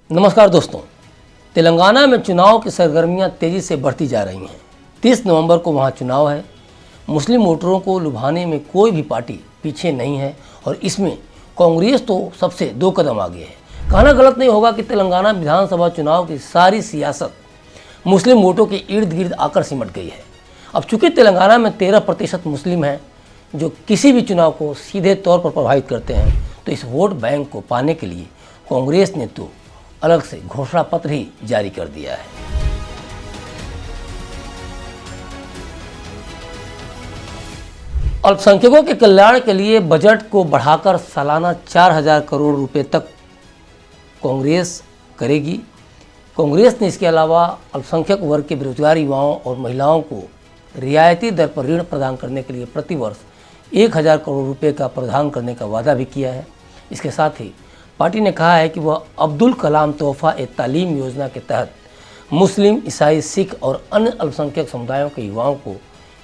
नमस्कार दोस्तों, तेलंगाना में चुनाव की सरगर्मियां तेजी से बढ़ती जा रही हैं। 30 नवंबर को वहां चुनाव है। मुस्लिम वोटरों को लुभाने में कोई भी पार्टी पीछे नहीं है और इसमें कांग्रेस तो सबसे 2 कदम आगे है। कहना गलत नहीं होगा कि तेलंगाना विधानसभा चुनाव की सारी सियासत मुस्लिम वोटों के इर्द गिर्द आकर सिमट गई है। अब चूंकि तेलंगाना में 13% मुस्लिम हैं जो किसी भी चुनाव को सीधे तौर पर प्रभावित करते हैं, तो इस वोट बैंक को पाने के लिए कांग्रेस ने तो अलग से घोषणा पत्र ही जारी कर दिया है। अल्पसंख्यकों के कल्याण के लिए बजट को बढ़ाकर सालाना 4000 करोड़ रुपए तक कांग्रेस करेगी। कांग्रेस ने इसके अलावा अल्पसंख्यक वर्ग के बेरोजगार युवाओं और महिलाओं को रियायती दर पर ऋण प्रदान करने के लिए प्रतिवर्ष 1000 करोड़ रुपए का प्रावधान करने का वादा भी किया है। इसके साथ ही पार्टी ने कहा है कि वह अब्दुल कलाम तोहफा ए तालीम योजना के तहत मुस्लिम, ईसाई, सिख और अन्य अल्पसंख्यक समुदायों के युवाओं को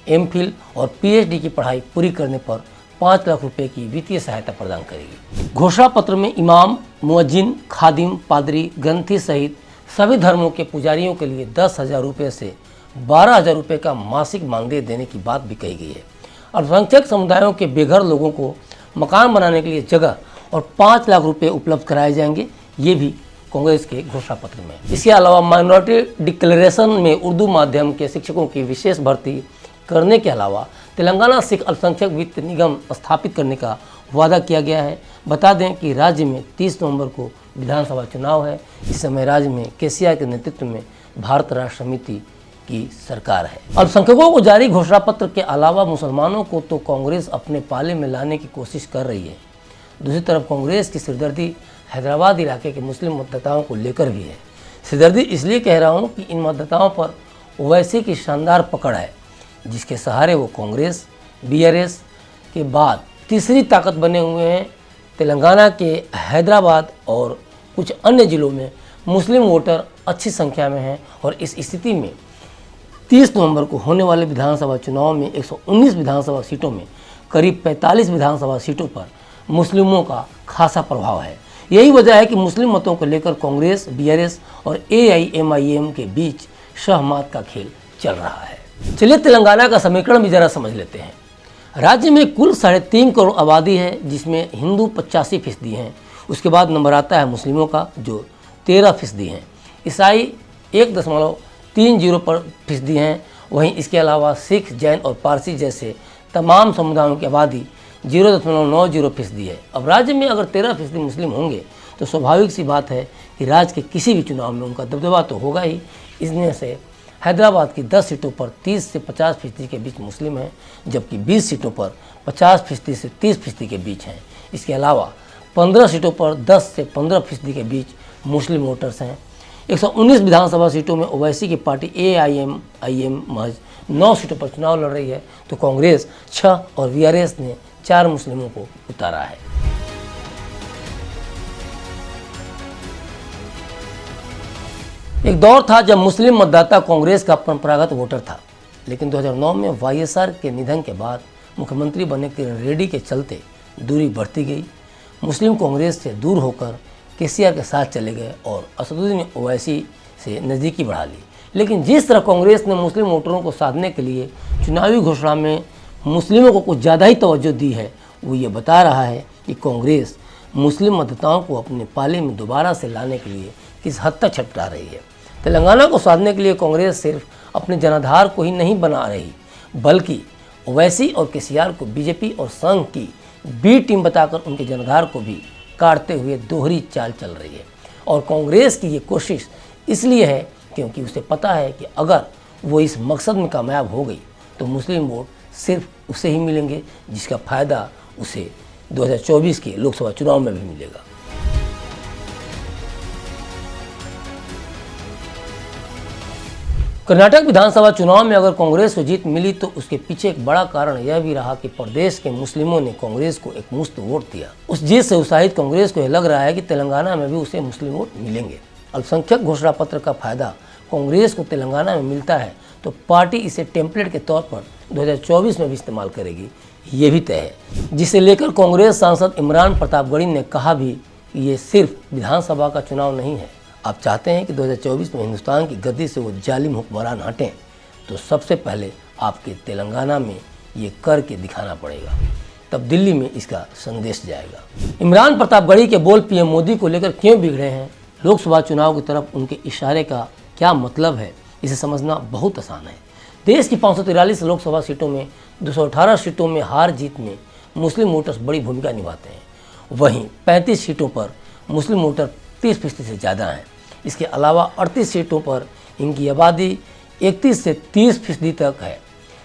एमफिल और पीएचडी की पढ़ाई पूरी करने पर 5 लाख रुपए की वित्तीय सहायता प्रदान करेगी। घोषणा पत्र में इमाम, मुअज्जिन, खादिम, पादरी, ग्रंथी सहित सभी धर्मों के पुजारियों के लिए 10,000 रुपये से 12,000 रुपये का मासिक मानदेय देने की बात भी कही गई है। अल्पसंख्यक समुदायों के बेघर लोगों को मकान बनाने के लिए जगह और 5 लाख रुपए उपलब्ध कराए जाएंगे, ये भी कांग्रेस के घोषणा पत्र में। इसके अलावा माइनॉरिटी डिक्लेरेशन में उर्दू माध्यम के शिक्षकों की विशेष भर्ती करने के अलावा तेलंगाना सिख अल्पसंख्यक वित्त निगम स्थापित करने का वादा किया गया है। बता दें कि राज्य में 30 नवंबर को विधानसभा चुनाव है। इस समय राज्य में केसीआर के नेतृत्व में भारत राष्ट्र समिति की सरकार है। अल्पसंख्यकों को जारी घोषणा पत्र के अलावा मुसलमानों को तो कांग्रेस अपने पाले में लाने की कोशिश कर रही है। दूसरी तरफ कांग्रेस की सिरदर्दी हैदराबाद इलाके के मुस्लिम मतदाताओं को लेकर भी है। सिरदर्दी इसलिए कह रहा हूँ कि इन मतदाताओं पर ओवैसी की शानदार पकड़ है, जिसके सहारे वो कांग्रेस, बीआरएस के बाद तीसरी ताकत बने हुए हैं। तेलंगाना के हैदराबाद और कुछ अन्य जिलों में मुस्लिम वोटर अच्छी संख्या में हैं और इस स्थिति में 30 नवंबर को होने वाले विधानसभा चुनाव में 119 विधानसभा सीटों में करीब 45 विधानसभा सीटों पर मुस्लिमों का खासा प्रभाव है। यही वजह है कि मुस्लिम मतों को लेकर कांग्रेस, बीआरएस और एआईएमआईएम के बीच शहमात का खेल चल रहा है। चलिए तेलंगाना का समीकरण भी जरा समझ लेते हैं। राज्य में कुल 3.5 करोड़ आबादी है, जिसमें हिंदू 85% हैं। उसके बाद नंबर आता है मुस्लिमों का जो 13% हैं। ईसाई 1.30% हैं। वहीं इसके अलावा सिख, जैन और पारसी जैसे तमाम समुदायों की आबादी 0.90% है। अब राज्य में अगर 13% मुस्लिम होंगे तो स्वाभाविक सी बात है कि राज्य के किसी भी चुनाव में उनका दबदबा तो होगा ही। इसमें से हैदराबाद की 10 सीटों पर 30 से 50% के बीच मुस्लिम हैं, जबकि 20 सीटों पर 50% से 30% के बीच हैं। इसके अलावा 15 सीटों पर 10 से 15% के बीच मुस्लिम वोटर्स हैं। 119 विधानसभा सीटों में ओवैसी की पार्टी एआईएमआईएम महज 9 सीटों पर चुनाव लड़ रही है, तो कांग्रेस 6 और बीआरएस ने 4 मुस्लिमों को उतारा है। एक दौर था जब मुस्लिम मतदाता कांग्रेस का परंपरागत वोटर था, लेकिन 2009 में वाईएसआर के निधन के बाद मुख्यमंत्री बनने किरण रेड्डी के चलते दूरी बढ़ती गई। मुस्लिम कांग्रेस से दूर होकर केसीआर के साथ चले गए और असदुद्दीन ओवैसी से नज़दीकी बढ़ा ली। लेकिन जिस तरह कांग्रेस ने मुस्लिम वोटरों को साधने के लिए चुनावी घोषणा में मुस्लिमों को कुछ ज़्यादा ही तवज्जो दी है, वो ये बता रहा है कि कांग्रेस मुस्लिम मतदाताओं को अपने पाले में दोबारा से लाने के लिए किस हद तक छटपटा रही है। तेलंगाना को साधने के लिए कांग्रेस सिर्फ अपने जनाधार को ही नहीं बना रही, बल्कि ओवैसी और केसीआर को बीजेपी और संघ की बी टीम बताकर उनके जनाधार को भी काटते हुए दोहरी चाल चल रही है। और कांग्रेस की ये कोशिश इसलिए है क्योंकि उसे पता है कि अगर वो इस मकसद में कामयाब हो गई तो मुस्लिम वोट सिर्फ उसे ही मिलेंगे, जिसका फ़ायदा उसे 2024 के लोकसभा चुनाव में भी मिलेगा। कर्नाटक विधानसभा चुनाव में अगर कांग्रेस को जीत मिली तो उसके पीछे एक बड़ा कारण यह भी रहा कि प्रदेश के मुस्लिमों ने कांग्रेस को एक मुश्त वोट दिया। उस जीत से उत्साहित कांग्रेस को यह लग रहा है कि तेलंगाना में भी उसे मुस्लिम वोट मिलेंगे। अल्पसंख्यक घोषणा पत्र का फायदा कांग्रेस को तेलंगाना में मिलता है तो पार्टी इसे टेम्पलेट के तौर पर 2024 में भी इस्तेमाल करेगी, ये भी तय है। जिसे लेकर कांग्रेस सांसद इमरान प्रतापगढ़ी ने कहा भी कि ये सिर्फ विधानसभा का चुनाव नहीं है, आप चाहते हैं कि 2024 में हिंदुस्तान की गद्दी से वो जालिम हुक्मरान हटें, तो सबसे पहले आपके तेलंगाना में ये करके दिखाना पड़ेगा, तब दिल्ली में इसका संदेश जाएगा। इमरान प्रतापगढ़ी के बोल पीएम मोदी को लेकर क्यों बिगड़े हैं, लोकसभा चुनाव की तरफ उनके इशारे का क्या मतलब है, इसे समझना बहुत आसान है। देश की 543 लोकसभा सीटों में 218 सीटों में हार जीत में मुस्लिम वोटर्स बड़ी भूमिका निभाते हैं। वहीं 35 सीटों पर मुस्लिम वोटर 30% से ज़्यादा हैं। इसके अलावा 38 सीटों पर इनकी आबादी 31 से 30% तक है।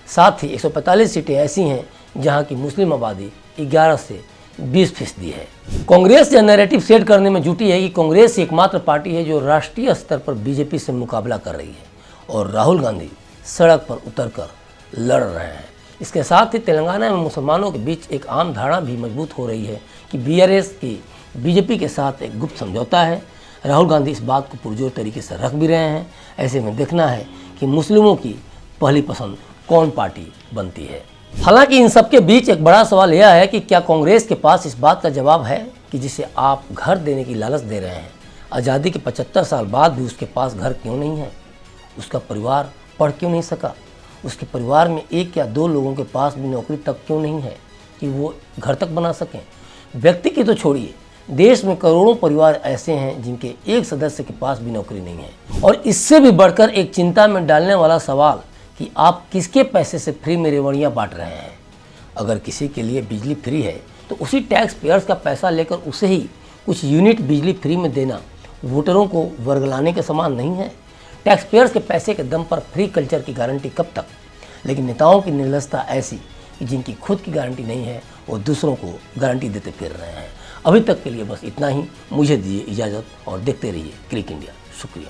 साथ ही 145 सीटें ऐसी हैं जहां की मुस्लिम आबादी 11 से 20% है। कांग्रेस यह नैरेटिव सेट करने में जुटी है कि कांग्रेस एकमात्र पार्टी है जो राष्ट्रीय स्तर पर बीजेपी से मुकाबला कर रही है और राहुल गांधी सड़क पर उतरकर लड़ रहे हैं। इसके साथ ही तेलंगाना में मुसलमानों के बीच एक आम धारणा भी मजबूत हो रही है कि बीआरएस की बीजेपी के साथ एक गुप्त समझौता है। राहुल गांधी इस बात को पुरजोर तरीके से रख भी रहे हैं। ऐसे में देखना है कि मुस्लिमों की पहली पसंद कौन पार्टी बनती है। हालांकि इन सबके बीच एक बड़ा सवाल यह है कि क्या कांग्रेस के पास इस बात का जवाब है कि जिसे आप घर देने की लालच दे रहे हैं, आज़ादी के 75 साल बाद भी उसके पास घर क्यों नहीं है? उसका परिवार पढ़ क्यों नहीं सका? उसके परिवार में 1 या 2 लोगों के पास भी नौकरी तक क्यों नहीं है कि वो घर तक बना सकें? व्यक्ति की तो छोड़िए, देश में करोड़ों परिवार ऐसे हैं जिनके एक सदस्य के पास भी नौकरी नहीं है। और इससे भी बढ़कर एक चिंता में डालने वाला सवाल कि आप किसके पैसे से फ्री में रेवड़ियाँ बांट रहे हैं। अगर किसी के लिए बिजली फ्री है तो उसी टैक्स पेयर्स का पैसा लेकर उसे ही कुछ यूनिट बिजली फ्री में देना वोटरों को वर्गलाने के समान नहीं है। टैक्स पेयर्स के पैसे के दम पर फ्री कल्चर की गारंटी कब तक? लेकिन नेताओं की निर्लजता ऐसी कि जिनकी खुद की गारंटी नहीं है वो दूसरों को गारंटी देते फिर रहे हैं। अभी तक के लिए बस इतना ही। मुझे दीजिए इजाज़त और देखते रहिए क्लिक इंडिया। शुक्रिया।